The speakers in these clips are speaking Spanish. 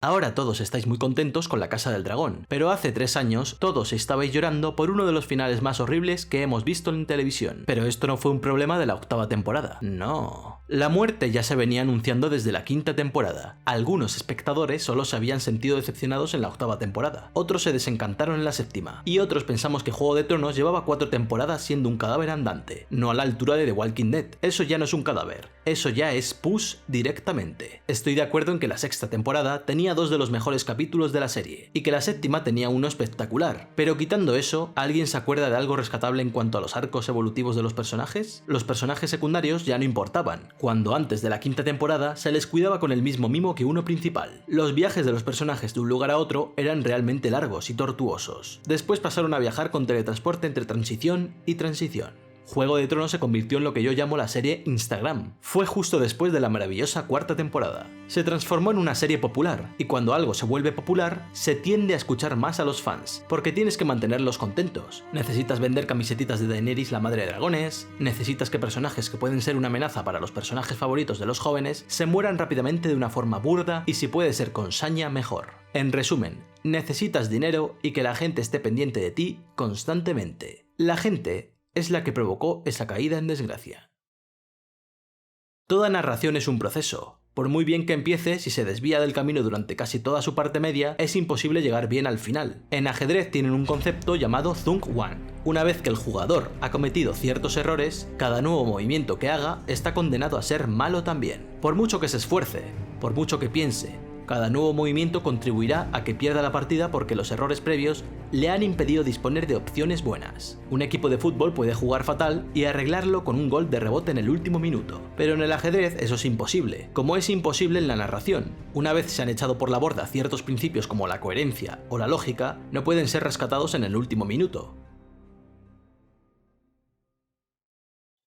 Ahora todos estáis muy contentos con la Casa del Dragón, pero hace 3 años todos estabais llorando por uno de los finales más horribles que hemos visto en televisión. Pero esto no fue un problema de la 8ª temporada, no. La muerte ya se venía anunciando desde la 5ª temporada. Algunos espectadores solo se habían sentido decepcionados en la 8ª temporada, otros se desencantaron en la 7ª, y otros pensamos que Juego de Tronos llevaba 4 temporadas siendo un cadáver andante, no a la altura de The Walking Dead. Eso ya no es un cadáver, eso ya es pus directamente. Estoy de acuerdo en que la 6ª temporada tenía 2 de los mejores capítulos de la serie, y que la 7ª tenía uno espectacular, pero quitando eso, ¿alguien se acuerda de algo rescatable en cuanto a los arcos evolutivos de los personajes? Los personajes secundarios ya no importaban, cuando antes de la 5ª temporada se les cuidaba con el mismo mimo que uno principal. Los viajes de los personajes de un lugar a otro eran realmente largos y tortuosos. Después pasaron a viajar con teletransporte entre transición y transición. Juego de Tronos se convirtió en lo que yo llamo la serie Instagram. Fue justo después de la maravillosa 4ª temporada. Se transformó en una serie popular, y cuando algo se vuelve popular, se tiende a escuchar más a los fans, porque tienes que mantenerlos contentos. Necesitas vender camisetitas de Daenerys, la madre de dragones, necesitas que personajes que pueden ser una amenaza para los personajes favoritos de los jóvenes se mueran rápidamente de una forma burda y si puede ser con saña mejor. En resumen, necesitas dinero y que la gente esté pendiente de ti constantemente. La gente es la que provocó esa caída en desgracia. Toda narración es un proceso. Por muy bien que empiece, si se desvía del camino durante casi toda su parte media, es imposible llegar bien al final. En ajedrez tienen un concepto llamado Thunk One. Una vez que el jugador ha cometido ciertos errores, cada nuevo movimiento que haga está condenado a ser malo también. Por mucho que se esfuerce, por mucho que piense, cada nuevo movimiento contribuirá a que pierda la partida porque los errores previos le han impedido disponer de opciones buenas. Un equipo de fútbol puede jugar fatal y arreglarlo con un gol de rebote en el último minuto, pero en el ajedrez eso es imposible, como es imposible en la narración. Una vez se han echado por la borda ciertos principios como la coherencia o la lógica, no pueden ser rescatados en el último minuto.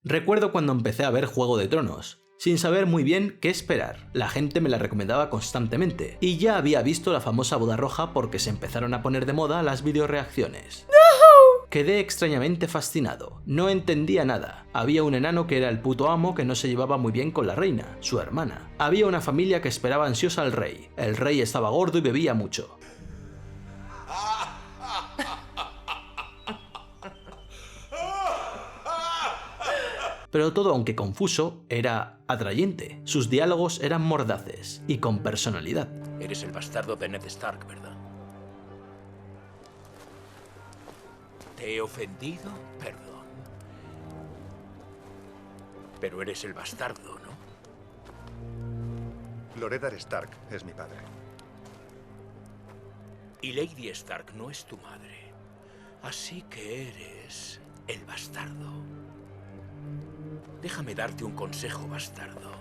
Recuerdo cuando empecé a ver Juego de Tronos, sin saber muy bien qué esperar. La gente me la recomendaba constantemente, y ya había visto la famosa boda roja porque se empezaron a poner de moda las videoreacciones. ¡No! Quedé extrañamente fascinado, no entendía nada. Había un enano que era el puto amo que no se llevaba muy bien con la reina, su hermana. Había una familia que esperaba ansiosa al rey. El rey estaba gordo y bebía mucho. Pero todo, aunque confuso, era atrayente. Sus diálogos eran mordaces y con personalidad. Eres el bastardo de Ned Stark, ¿verdad? ¿Te he ofendido? Perdón. Pero eres el bastardo, ¿no? Loredar Stark es mi padre. Y Lady Stark no es tu madre. Así que eres el bastardo. Déjame darte un consejo, bastardo.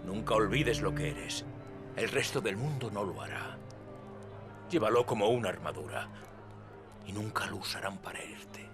Nunca olvides lo que eres. El resto del mundo no lo hará. Llévalo como una armadura. Y nunca lo usarán para herirte.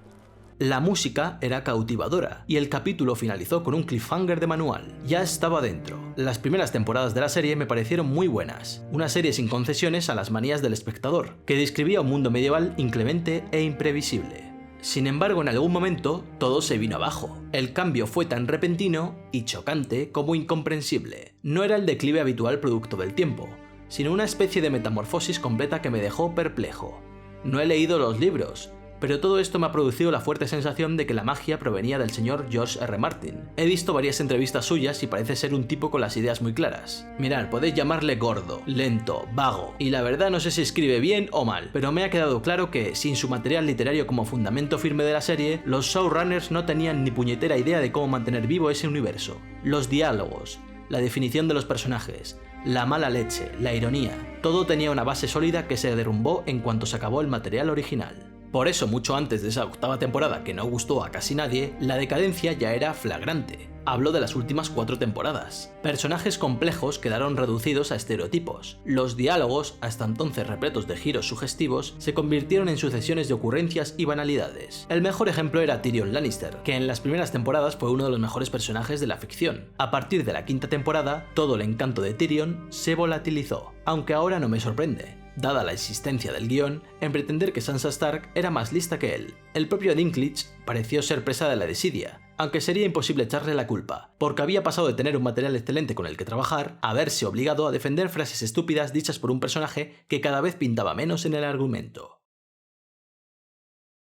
La música era cautivadora, y el capítulo finalizó con un cliffhanger de manual. Ya estaba dentro. Las primeras temporadas de la serie me parecieron muy buenas. Una serie sin concesiones a las manías del espectador, que describía un mundo medieval inclemente e imprevisible. Sin embargo, en algún momento, todo se vino abajo. El cambio fue tan repentino y chocante como incomprensible. No era el declive habitual producto del tiempo, sino una especie de metamorfosis completa que me dejó perplejo. No he leído los libros, pero todo esto me ha producido la fuerte sensación de que la magia provenía del señor George R. Martin. He visto varias entrevistas suyas y parece ser un tipo con las ideas muy claras. Mirad, podéis llamarle gordo, lento, vago, y la verdad no sé si escribe bien o mal, pero me ha quedado claro que, sin su material literario como fundamento firme de la serie, los showrunners no tenían ni puñetera idea de cómo mantener vivo ese universo. Los diálogos, la definición de los personajes, la mala leche, la ironía, todo tenía una base sólida que se derrumbó en cuanto se acabó el material original. Por eso, mucho antes de esa 8ª temporada que no gustó a casi nadie, la decadencia ya era flagrante. Hablo de las últimas 4 temporadas. Personajes complejos quedaron reducidos a estereotipos. Los diálogos, hasta entonces repletos de giros sugestivos, se convirtieron en sucesiones de ocurrencias y banalidades. El mejor ejemplo era Tyrion Lannister, que en las primeras temporadas fue uno de los mejores personajes de la ficción. A partir de la 5ª temporada, todo el encanto de Tyrion se volatilizó, aunque ahora no me sorprende, dada la existencia del guión, en pretender que Sansa Stark era más lista que él. El propio Dinklage pareció ser presa de la desidia, aunque sería imposible echarle la culpa, porque había pasado de tener un material excelente con el que trabajar a verse obligado a defender frases estúpidas dichas por un personaje que cada vez pintaba menos en el argumento.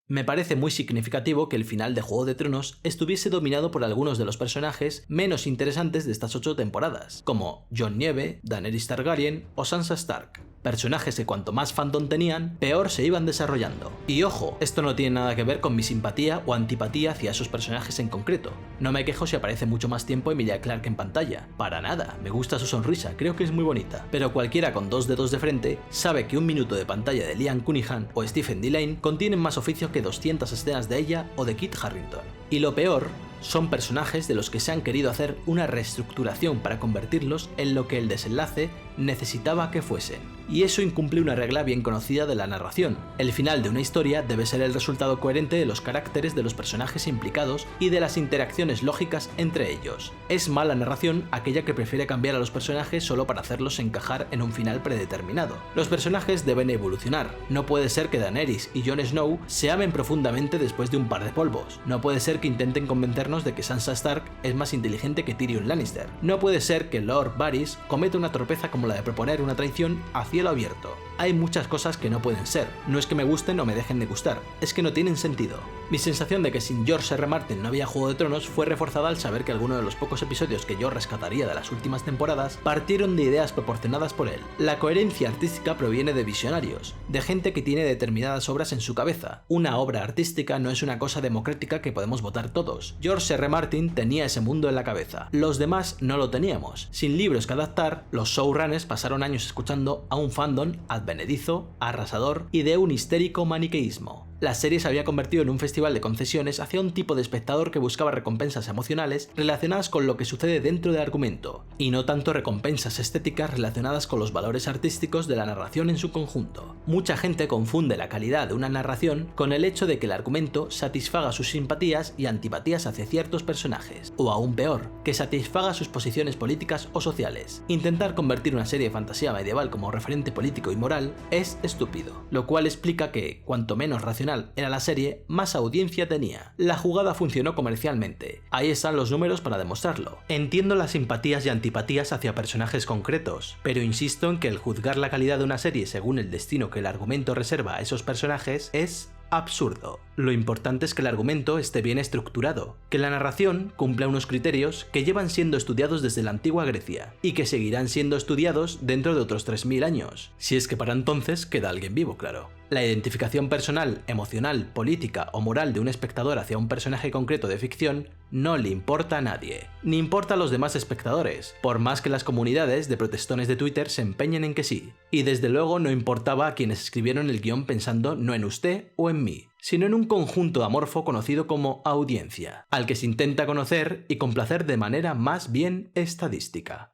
Me parece muy significativo que el final de Juego de Tronos estuviese dominado por algunos de los personajes menos interesantes de estas 8 temporadas, como Jon Nieve, Daenerys Targaryen o Sansa Stark. Personajes que cuanto más fandom tenían, peor se iban desarrollando. Y ojo, esto no tiene nada que ver con mi simpatía o antipatía hacia esos personajes en concreto. No me quejo si aparece mucho más tiempo Emilia Clarke en pantalla. Para nada, me gusta su sonrisa, creo que es muy bonita. Pero cualquiera con 2 dedos de frente sabe que un minuto de pantalla de Liam Cunningham o Stephen Dillane contienen más oficio que 200 escenas de ella o de Kit Harington. Y lo peor, son personajes de los que se han querido hacer una reestructuración para convertirlos en lo que el desenlace necesitaba que fuesen. Y eso incumple una regla bien conocida de la narración. El final de una historia debe ser el resultado coherente de los caracteres de los personajes implicados y de las interacciones lógicas entre ellos. Es mala narración aquella que prefiere cambiar a los personajes solo para hacerlos encajar en un final predeterminado. Los personajes deben evolucionar. No puede ser que Daenerys y Jon Snow se amen profundamente después de un par de polvos. No puede ser que intenten convencernos de que Sansa Stark es más inteligente que Tyrion Lannister. No puede ser que Lord Varys cometa una torpeza como la de proponer una traición a cielo abierto. Hay muchas cosas que no pueden ser. No es que me gusten o me dejen de gustar, es que no tienen sentido. Mi sensación de que sin George R. Martin no había Juego de Tronos fue reforzada al saber que algunos de los pocos episodios que yo rescataría de las últimas temporadas partieron de ideas proporcionadas por él. La coherencia artística proviene de visionarios, de gente que tiene determinadas obras en su cabeza. Una obra artística no es una cosa democrática que podemos votar todos. George R. Martin tenía ese mundo en la cabeza. Los demás no lo teníamos. Sin libros que adaptar, los showrunners pasaron años escuchando a un fandom advenedizo, arrasador y de un histérico maniqueísmo. La serie se había convertido en un festival de concesiones hacia un tipo de espectador que buscaba recompensas emocionales relacionadas con lo que sucede dentro del argumento, y no tanto recompensas estéticas relacionadas con los valores artísticos de la narración en su conjunto. Mucha gente confunde la calidad de una narración con el hecho de que el argumento satisfaga sus simpatías y antipatías hacia ciertos personajes, o aún peor, que satisfaga sus posiciones políticas o sociales. Intentar convertir una serie de fantasía medieval como referente político y moral es estúpido, lo cual explica que, cuanto menos racional era la serie, más audiencia tenía. La jugada funcionó comercialmente. Ahí están los números para demostrarlo. Entiendo las simpatías y antipatías hacia personajes concretos, pero insisto en que el juzgar la calidad de una serie según el destino que el argumento reserva a esos personajes es absurdo. Lo importante es que el argumento esté bien estructurado, que la narración cumpla unos criterios que llevan siendo estudiados desde la antigua Grecia, y que seguirán siendo estudiados dentro de otros 3000 años, si es que para entonces queda alguien vivo, claro. La identificación personal, emocional, política o moral de un espectador hacia un personaje concreto de ficción no le importa a nadie, ni importa a los demás espectadores, por más que las comunidades de protestones de Twitter se empeñen en que sí. Y desde luego no importaba a quienes escribieron el guión pensando no en usted o en mí, sino en un conjunto amorfo conocido como audiencia, al que se intenta conocer y complacer de manera más bien estadística.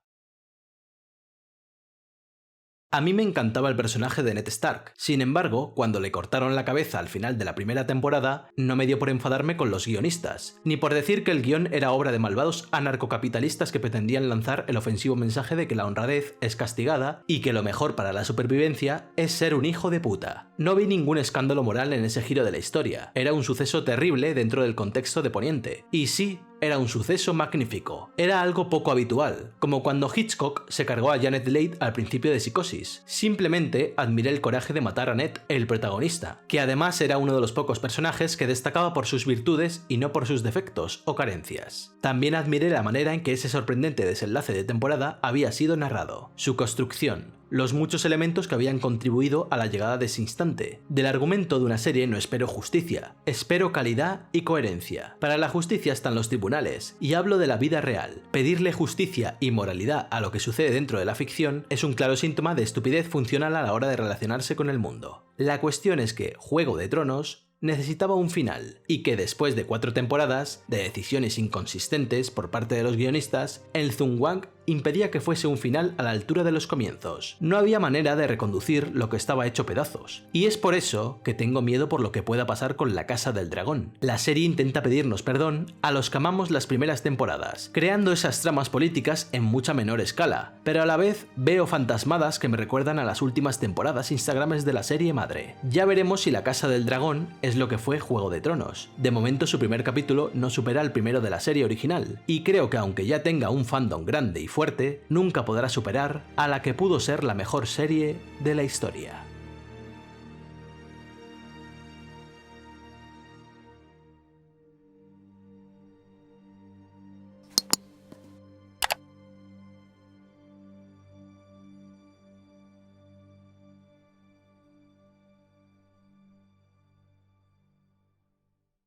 A mí me encantaba el personaje de Ned Stark, sin embargo, cuando le cortaron la cabeza al final de la primera temporada, no me dio por enfadarme con los guionistas, ni por decir que el guión era obra de malvados anarcocapitalistas que pretendían lanzar el ofensivo mensaje de que la honradez es castigada y que lo mejor para la supervivencia es ser un hijo de puta. No vi ningún escándalo moral en ese giro de la historia, era un suceso terrible dentro del contexto de Poniente, y sí, era un suceso magnífico. Era algo poco habitual, como cuando Hitchcock se cargó a Janet Leigh al principio de Psicosis. Simplemente admiré el coraje de matar a Ned, el protagonista, que además era uno de los pocos personajes que destacaba por sus virtudes y no por sus defectos o carencias. También admiré la manera en que ese sorprendente desenlace de temporada había sido narrado, su construcción, los muchos elementos que habían contribuido a la llegada de ese instante. Del argumento de una serie no espero justicia, espero calidad y coherencia. Para la justicia están los tribunales, y hablo de la vida real. Pedirle justicia y moralidad a lo que sucede dentro de la ficción es un claro síntoma de estupidez funcional a la hora de relacionarse con el mundo. La cuestión es que Juego de Tronos necesitaba un final, y que después de 4 temporadas de decisiones inconsistentes por parte de los guionistas, el Zungwang impedía que fuese un final a la altura de los comienzos. No había manera de reconducir lo que estaba hecho pedazos. Y es por eso que tengo miedo por lo que pueda pasar con La Casa del Dragón. La serie intenta pedirnos perdón a los que amamos las primeras temporadas, creando esas tramas políticas en mucha menor escala, pero a la vez veo fantasmadas que me recuerdan a las últimas temporadas instagrames de la serie madre. Ya veremos si La Casa del Dragón es lo que fue Juego de Tronos. De momento su primer capítulo no supera el primero de la serie original, y creo que aunque ya tenga un fandom grande y fuerte, nunca podrá superar a la que pudo ser la mejor serie de la historia.